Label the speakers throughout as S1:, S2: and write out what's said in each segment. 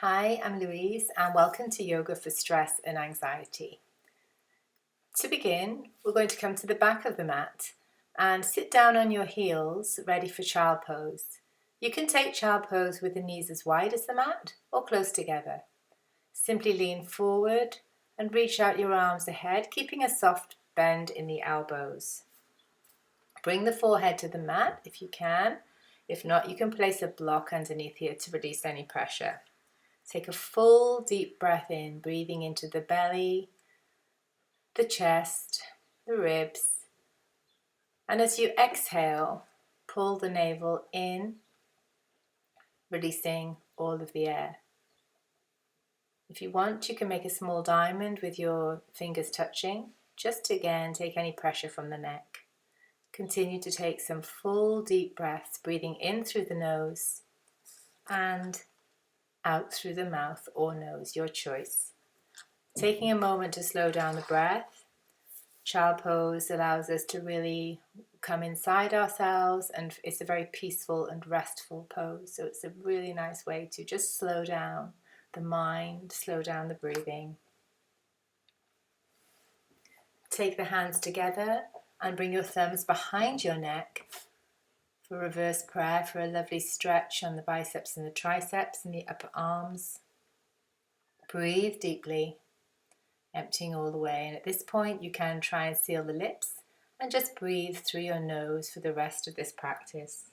S1: Hi, I'm Louise and welcome to Yoga for Stress and Anxiety. To begin, we're going to come to the back of the mat and sit down on your heels, ready for child pose. You can take child pose with the knees as wide as the mat or close together. Simply lean forward and reach out your arms ahead, keeping a soft bend in the elbows. Bring the forehead to the mat if you can. If not, you can place a block underneath here to release any pressure. Take a full deep breath in, breathing into the belly, the chest, the ribs. And as you exhale, pull the navel in, releasing all of the air. If you want, you can make a small diamond with your fingers touching, just to again take any pressure from the neck. Continue to take some full deep breaths, breathing in through the nose and out through the mouth or nose, your choice. Taking a moment to slow down the breath. Child pose allows us to really come inside ourselves, and it's a very peaceful and restful pose. So it's a really nice way to just slow down the mind, slow down the breathing. Take the hands together and bring your thumbs behind your neck for reverse prayer, for a lovely stretch on the biceps and the triceps and the upper arms. Breathe deeply, emptying all the way. And at this point, you can try and seal the lips and just breathe through your nose for the rest of this practice.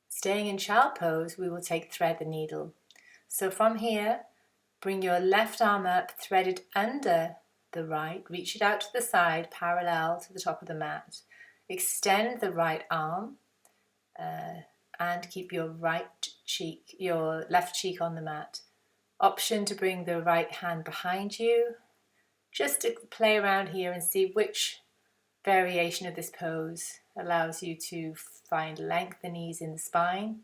S1: Staying in child pose, we will take thread the needle. So from here, bring your left arm up, threaded under the right, reach it out to the side, parallel to the top of the mat. Extend the right arm and keep your left cheek on the mat. Option to bring the right hand behind you. Just to play around here and see which variation of this pose allows you to find length and ease in the spine.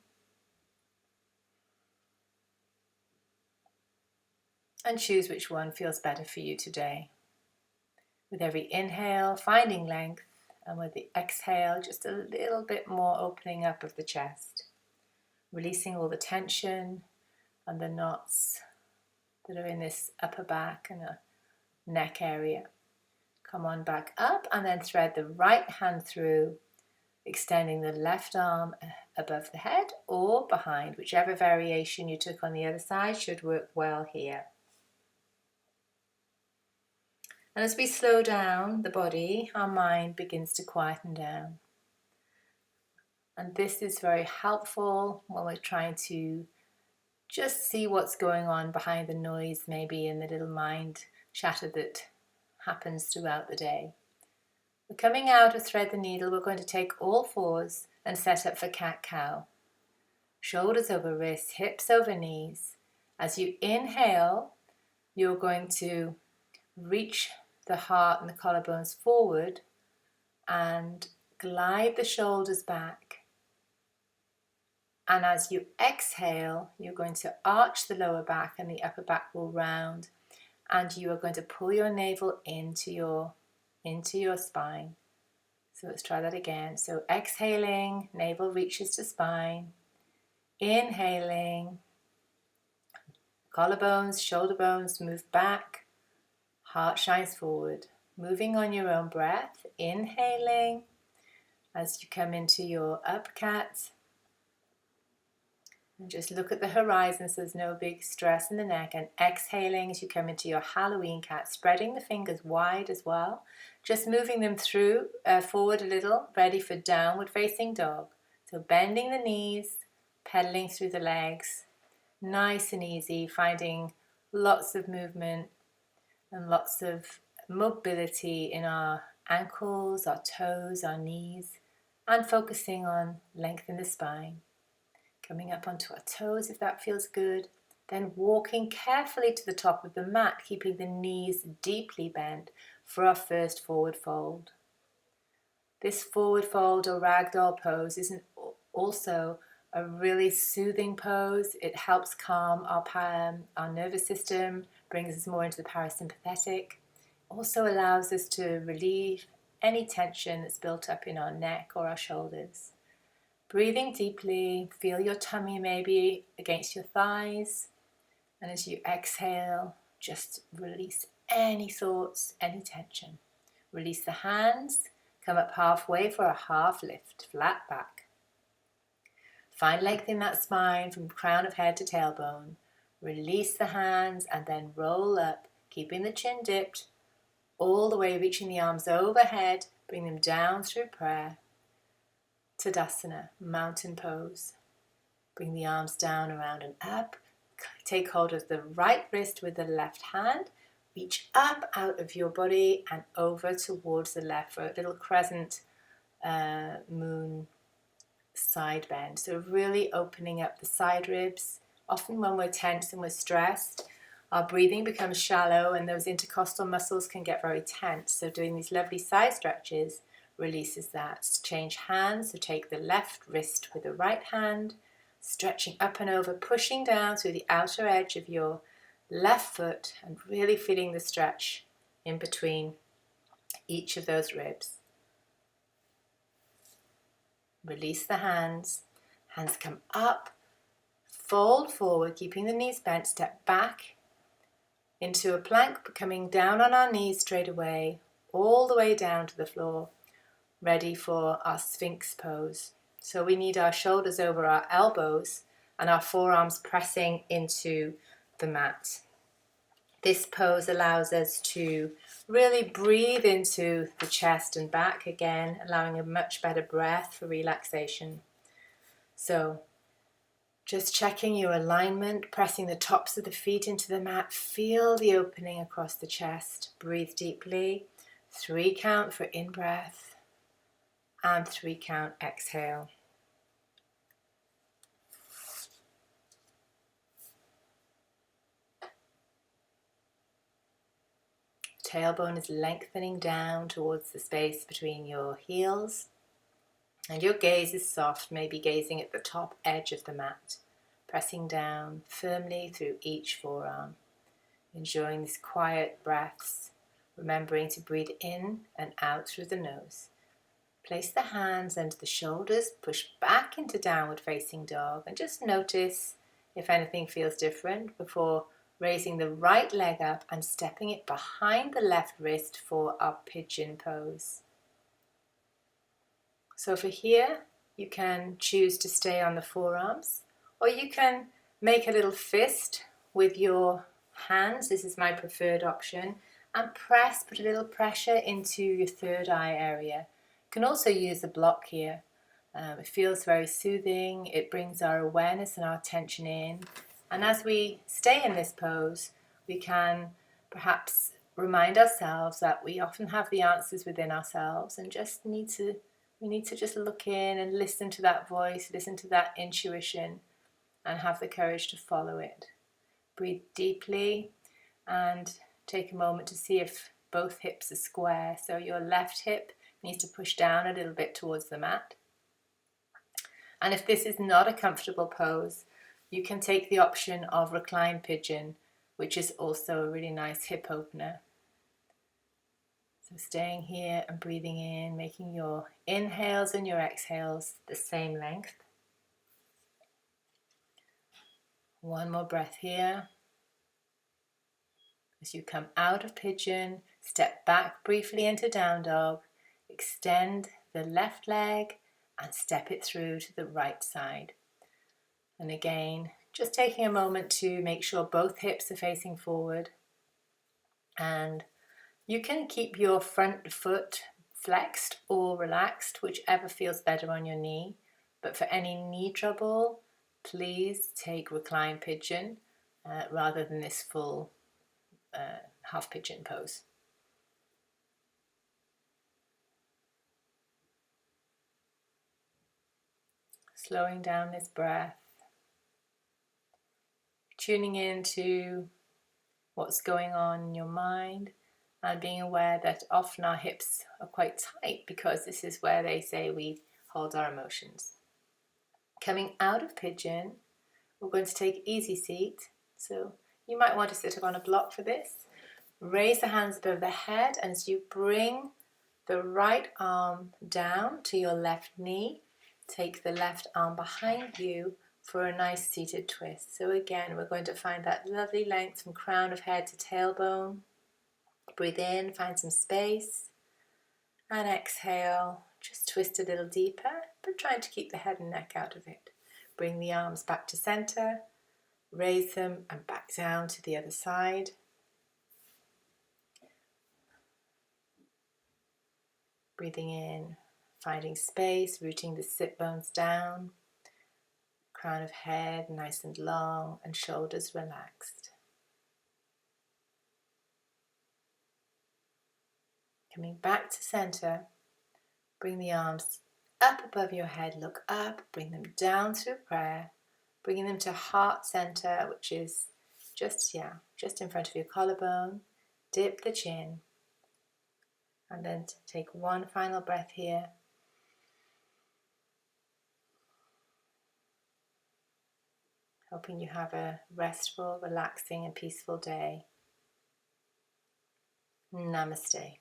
S1: And choose which one feels better for you today. With every inhale, finding length, and with the exhale, just a little bit more opening up of the chest. Releasing all the tension and the knots that are in this upper back and neck area. Come on back up and then thread the right hand through, extending the left arm above the head or behind. Whichever variation you took on the other side should work well here. And as we slow down the body, our mind begins to quieten down. And this is very helpful when we're trying to just see what's going on behind the noise, maybe in the little mind chatter that happens throughout the day. We're coming out of thread the needle. We're going to take all fours and set up for cat-cow. Shoulders over wrists, hips over knees. As you inhale, you're going to reach the heart and the collarbones forward and glide the shoulders back. And as you exhale, you're going to arch the lower back and the upper back will round, and you are going to pull your navel into your spine. So let's try that again. So exhaling, navel reaches to spine. Inhaling, collarbones, shoulder bones move back. Heart shines forward. Moving on your own breath. Inhaling as you come into your up cat. And just look at the horizon so there's no big stress in the neck. And exhaling as you come into your Halloween cat, spreading the fingers wide as well. Just moving them through, forward a little, ready for downward facing dog. So bending the knees, pedaling through the legs. Nice and easy, finding lots of movement and lots of mobility in our ankles, our toes, our knees, and focusing on length in the spine. Coming up onto our toes if that feels good. Then walking carefully to the top of the mat, keeping the knees deeply bent for our first forward fold. This forward fold or ragdoll pose is also a really soothing pose. It helps calm our nervous system, brings us more into the parasympathetic. Also allows us to relieve any tension that's built up in our neck or our shoulders. Breathing deeply, feel your tummy maybe against your thighs. And as you exhale, just release any thoughts, any tension. Release the hands, come up halfway for a half lift, flat back. Find length in that spine from crown of head to tailbone. Release the hands and then roll up, keeping the chin dipped, all the way reaching the arms overhead, bring them down through prayer. Tadasana, mountain pose. Bring the arms down, around and up. Take hold of the right wrist with the left hand. Reach up out of your body and over towards the left for a little crescent moon side bend. So really opening up the side ribs. Often when we're tense and we're stressed, our breathing becomes shallow and those intercostal muscles can get very tense. So doing these lovely side stretches releases that. Change hands, so take the left wrist with the right hand, stretching up and over, pushing down through the outer edge of your left foot and really feeling the stretch in between each of those ribs. Release the hands. Hands come up, fold forward, keeping the knees bent, step back into a plank, coming down on our knees straight away, all the way down to the floor, ready for our Sphinx pose. So we need our shoulders over our elbows and our forearms pressing into the mat. This pose allows us to really breathe into the chest and back again, allowing a much better breath for relaxation. So just checking your alignment, pressing the tops of the feet into the mat. Feel the opening across the chest. Breathe deeply. 3 count for in-breath and 3 count exhale. Tailbone is lengthening down towards the space between your heels. And your gaze is soft, maybe gazing at the top edge of the mat, pressing down firmly through each forearm, enjoying these quiet breaths, remembering to breathe in and out through the nose. Place the hands under the shoulders, push back into downward facing dog, and just notice if anything feels different before raising the right leg up and stepping it behind the left wrist for our pigeon pose. So for here, you can choose to stay on the forearms, or you can make a little fist with your hands. This is my preferred option. And put a little pressure into your third eye area. You can also use a block here. It feels very soothing. It brings our awareness and our attention in. And as we stay in this pose, we can perhaps remind ourselves that we often have the answers within ourselves and we need to just look in and listen to that voice, listen to that intuition, and have the courage to follow it. Breathe deeply and take a moment to see if both hips are square. So your left hip needs to push down a little bit towards the mat. And if this is not a comfortable pose, you can take the option of reclined pigeon, which is also a really nice hip opener. So staying here and breathing in, making your inhales and your exhales the same length. One more breath here. As you come out of pigeon, step back briefly into down dog, extend the left leg and step it through to the right side. And again, just taking a moment to make sure both hips are facing forward. And you can keep your front foot flexed or relaxed, whichever feels better on your knee. But for any knee trouble, please take reclined pigeon rather than this full half pigeon pose. Slowing down this breath, tuning into what's going on in your mind and being aware that often our hips are quite tight because this is where they say we hold our emotions. Coming out of pigeon, we're going to take easy seat. So you might want to sit up on a block for this. Raise the hands above the head, and as you bring the right arm down to your left knee, Take the left arm behind you for a nice seated twist. So again, we're going to find that lovely length from crown of head to tailbone. Breathe in, find some space, and exhale, just twist a little deeper, but trying to keep the head and neck out of it. Bring the arms back to center, raise them and back down to the other side. Breathing in, finding space, rooting the sit bones down, crown of head nice and long, and shoulders relaxed. Coming back to center, bring the arms up above your head, look up, bring them down through prayer, bringing them to heart center, which is just in front of your collarbone. Dip the chin, and then take one final breath here. Hoping you have a restful, relaxing and peaceful day. Namaste.